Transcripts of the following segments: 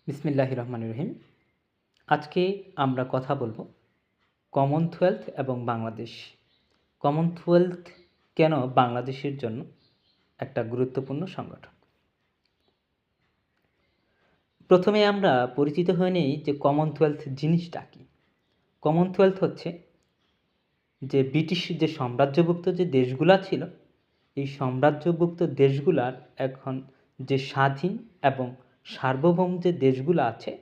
বিসমিল্লাহির রহমানির রহিম। আজকে আমরা কথা বলবো কমনওয়েলথ এবং বাংলাদেশ। কমনওয়েলথ কেন বাংলাদেশের জন্য একটা গুরুত্বপূর্ণ সংগঠন। প্রথমে আমরা পরিচিত হয়ে নেই যে কমনওয়েলথ জিনিসটা কী। কমনওয়েলথ হচ্ছে যে ব্রিটিশ যে সাম্রাজ্যভুক্ত যে দেশগুলা ছিল, এই সাম্রাজ্যভুক্ত দেশগুলার এখন যে স্বাধীন এবং সার্বভৌম যে দেশগুলো আছে,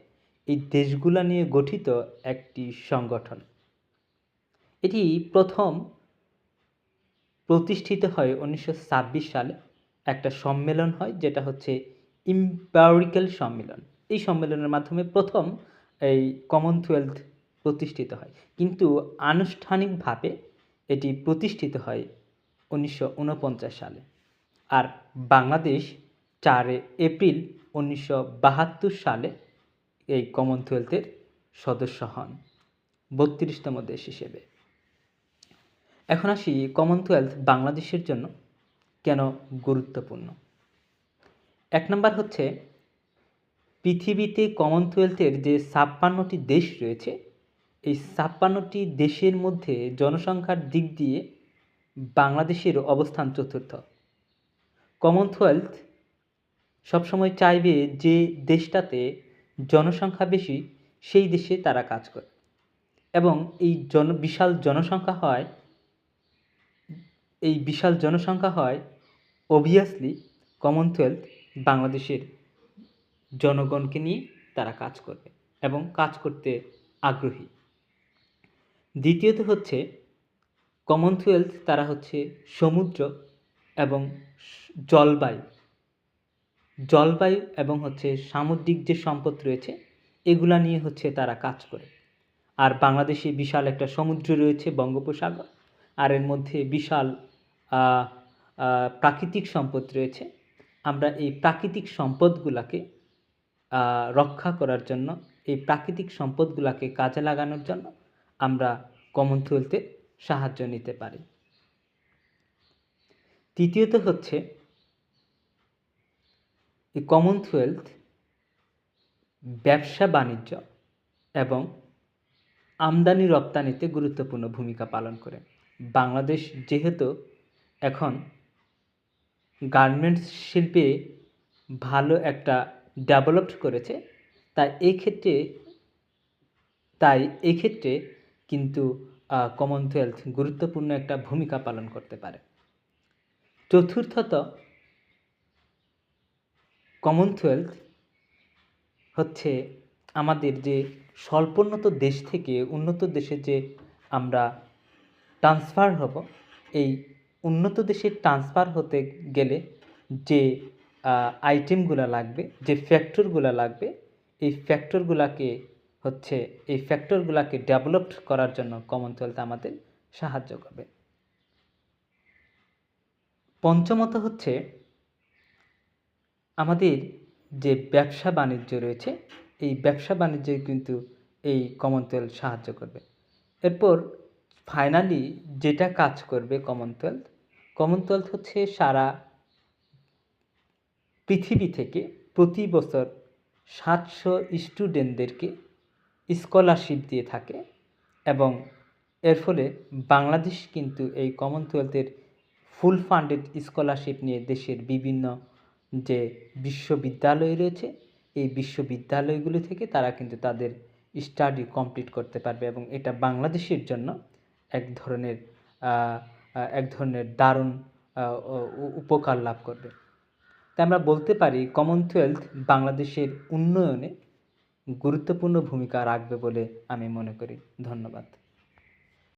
এই দেশগুলা নিয়ে গঠিত একটি সংগঠন। এটি প্রথম প্রতিষ্ঠিত হয় 1926 সালে। একটা সম্মেলন হয় যেটা হচ্ছে ইম্পেরিয়াল সম্মেলন। এই সম্মেলনের মাধ্যমে প্রথম এই কমনওয়েলথ প্রতিষ্ঠিত হয়, কিন্তু আনুষ্ঠানিকভাবে এটি প্রতিষ্ঠিত হয় 1949 সালে। আর বাংলাদেশ 4 এপ্রিল 1972 সালে এই কমনওয়েলথের সদস্য হন 32তম দেশ হিসেবে। এখন আসি কমনওয়েলথ বাংলাদেশের জন্য কেন গুরুত্বপূর্ণ। এক নম্বর হচ্ছে পৃথিবীতে কমনওয়েলথের যে 56টি দেশ রয়েছে, এই 56টি দেশের মধ্যে জনসংখ্যার দিক দিয়ে বাংলাদেশের অবস্থান চতুর্থ। কমনওয়েলথ সবসময় চাইবে যে দেশটাতে জনসংখ্যা বেশি সেই দেশে তারা কাজ করে, এবং এই বিশাল জনসংখ্যা হয় অবভিয়াসলি কমনওয়েলথ বাংলাদেশের জনগণকে নিয়ে তারা কাজ করবে এবং কাজ করতে আগ্রহী। দ্বিতীয়ত হচ্ছে কমনওয়েলথ তারা হচ্ছে সমুদ্র এবং জলবায়ু এবং হচ্ছে সামুদ্রিক যে সম্পদ রয়েছে এগুলা নিয়ে হচ্ছে তারা কাজ করে। আর বাংলাদেশে বিশাল একটা সমুদ্র রয়েছে বঙ্গোপসাগর, আর এর মধ্যে বিশাল প্রাকৃতিক সম্পদ রয়েছে। আমরা এই প্রাকৃতিক সম্পদগুলোকে রক্ষা করার জন্য, এই প্রাকৃতিক সম্পদগুলোকে কাজে লাগানোর জন্য আমরা কমনওয়েলথের সাহায্য নিতে পারি। তৃতীয়ত হচ্ছে এই কমনওয়েলথ ব্যবসা বাণিজ্য এবং আমদানি রপ্তানিতে গুরুত্বপূর্ণ ভূমিকা পালন করে। বাংলাদেশ যেহেতু এখন গার্মেন্টস শিল্পে ভালো একটা ডেভেলপড করেছে, তাই এই ক্ষেত্রে কিন্তু কমনওয়েলথ গুরুত্বপূর্ণ একটা ভূমিকা পালন করতে পারে। চতুর্থত কমনওয়েলথ হচ্ছে আমাদের যে স্বল্পোন্নত দেশ থেকে উন্নত দেশে যে আমরা ট্রান্সফার হব, এই উন্নত দেশে ট্রান্সফার হতে গেলে যে আইটেমগুলো লাগবে, যে ফ্যাক্টরগুলো লাগবে, এই ফ্যাক্টরগুলোকে ডেভেলপ করার জন্য কমনওয়েলথ আমাদের সাহায্য করবে। পঞ্চমত হচ্ছে আমাদের যে ব্যবসা বাণিজ্য রয়েছে, এই ব্যবসা বাণিজ্যে কিন্তু এই কমনওয়েলথ সাহায্য করবে। এরপর ফাইনালি যেটা কাজ করবে কমনওয়েলথ হচ্ছে সারা পৃথিবী থেকে প্রতি বছর 700 স্টুডেন্টদেরকে স্কলারশিপ দিয়ে থাকে, এবং এর ফলে বাংলাদেশ কিন্তু এই কমনওয়েলথের ফুল ফান্ডেড স্কলারশিপ নিয়ে দেশের বিভিন্ন যে বিশ্ববিদ্যালয় রয়েছে, এই বিশ্ববিদ্যালয়গুলি থেকে তারা কিন্তু তাদের স্টাডি কমপ্লিট করতে পারবে, এবং এটা বাংলাদেশের জন্য এক ধরনের দারুণ উপকার লাভ করবে। তাই আমরা বলতে পারি কমনওয়েলথ বাংলাদেশের উন্নয়নে গুরুত্বপূর্ণ ভূমিকা রাখবে বলে আমি মনে করি। ধন্যবাদ।